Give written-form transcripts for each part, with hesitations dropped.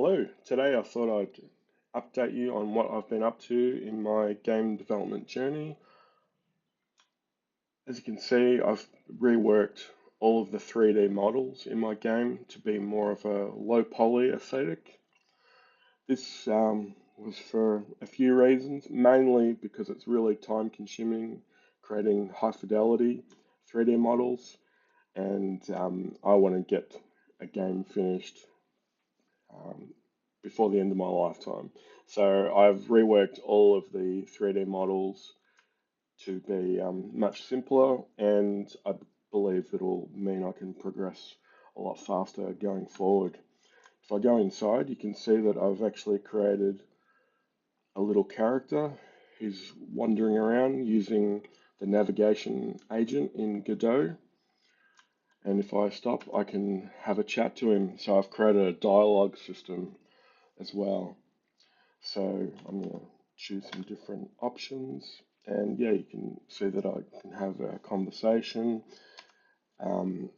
Hello, today I thought I'd update you on what I've been up to in my game development journey. As you can see, I've reworked all of the 3D models in my game to be more of a low poly aesthetic. This was for a few reasons, mainly because it's really time consuming creating high fidelity 3D models, and I want to get a game finished um, before the end of my lifetime. So I've reworked all of the 3D models to be much simpler, and I believe it'll mean I can progress a lot faster going forward. If I go inside, you can see that I've actually created a little character who's wandering around using the navigation agent in Godot. And if I stop, I can have a chat to him. So I've created a dialogue system as well. So I'm going to choose some different options. And yeah, you can see that I can have a conversation. Um,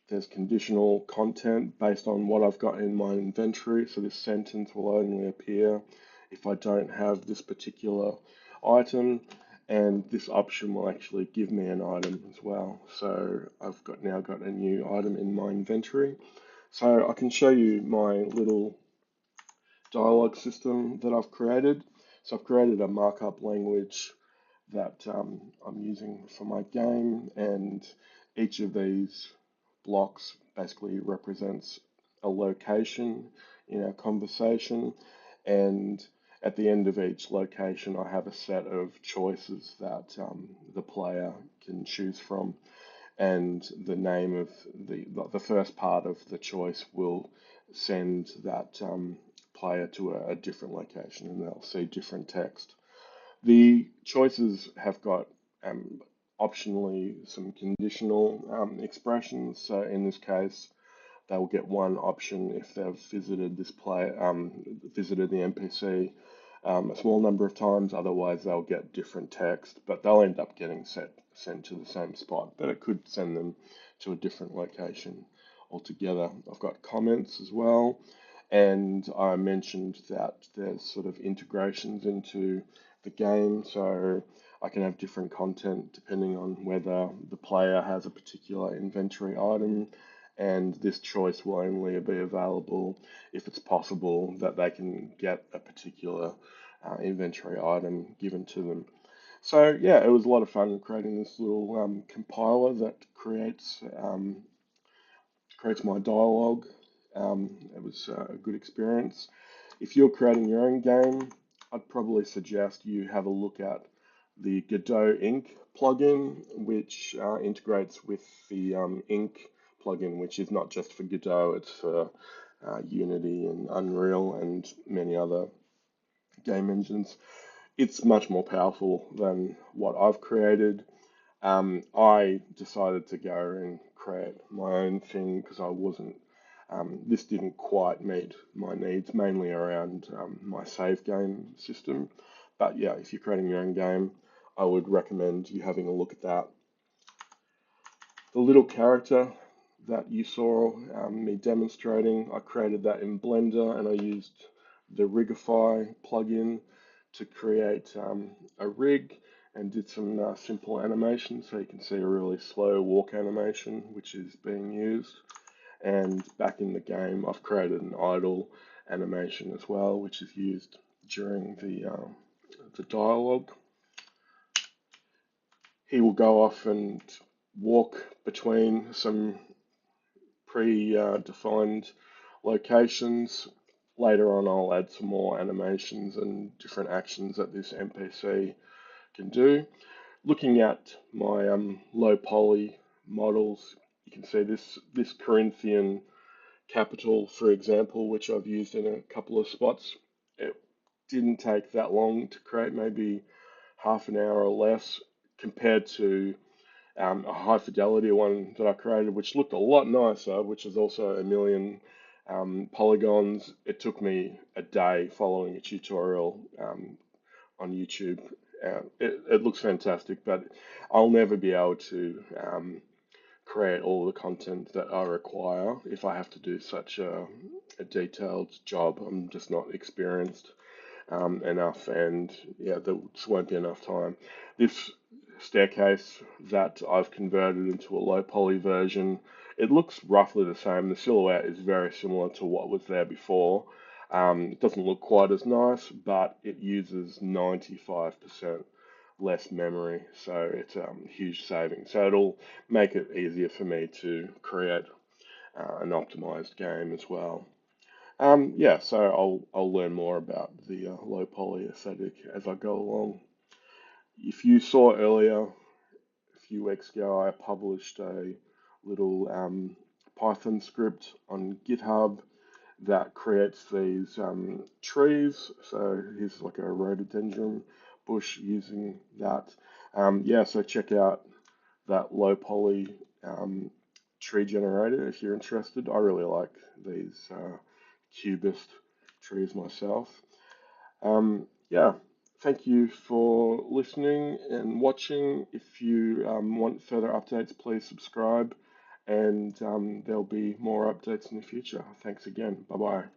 there's conditional content based on what I've got in my inventory. So this sentence will only appear if I don't have this particular item. And this option will actually give me an item as well. So I've now got a new item in my inventory. So I can show you my little dialogue system that I've created. So I've created a markup language that I'm using for my game, and each of these blocks basically represents a location in our conversation, and at the end of each location, I have a set of choices that the player can choose from, and the name of the first part of the choice will send that player to a different location, and they'll see different text. The choices have got optionally some conditional expressions. So in this case, they will get one option if they've visited this player, visited the NPC a small number of times. Otherwise, they'll get different text, but they'll end up getting sent to the same spot. But it could send them to a different location altogether. I've got comments as well, and I mentioned that there's sort of integrations into the game, so I can have different content depending on whether the player has a particular inventory item, and this choice will only be available if it's possible that they can get a particular inventory item given to them. So yeah, it was a lot of fun creating this little compiler that creates my dialogue. It was a good experience. If you're creating your own game, I'd probably suggest you have a look at the Godot Ink plugin, which integrates with the Ink plugin, which is not just for Godot, it's for Unity and Unreal and many other game engines. It's much more powerful than what I've created. I decided to go and create my own thing because I wasn't, this didn't quite meet my needs, mainly around my save game system. But yeah, if you're creating your own game, I would recommend you having a look at that. The little character that you saw me demonstrating, I created that in Blender, and I used the Rigify plugin to create a rig and did some simple animation. So you can see a really slow walk animation, which is being used. And back in the game, I've created an idle animation as well, which is used during the dialogue. He will go off and walk between some pre-defined locations. Later on, I'll add some more animations and different actions that this NPC can do. Looking at my low poly models, you can see this Corinthian capital, for example, which I've used in a couple of spots. It didn't take that long to create, maybe half an hour or less, compared to a high fidelity one that I created, which looked a lot nicer, which is also a million polygons. It took me a day following a tutorial on YouTube. It looks fantastic, but I'll never be able to create all the content that I require if I have to do such a detailed job. I'm just not experienced enough, and yeah, there just won't be enough time. This staircase that I've converted into a low poly version, it looks roughly the same. The silhouette is very similar to what was there before. It doesn't look quite as nice, but it uses 95% less memory, so it's a huge saving. So it'll make it easier for me to create an optimized game as well. Yeah, so I'll learn more about the low poly aesthetic as I go along. If you saw earlier, a few weeks ago, I published a little Python script on GitHub that creates these trees. So here's like a rhododendron bush using that. Yeah, so check out that low poly um, tree generator if you're interested. I really like these cubist trees myself. Yeah, thank you for listening and watching. If you want further updates, please subscribe, and there'll be more updates in the future. Thanks again. Bye bye.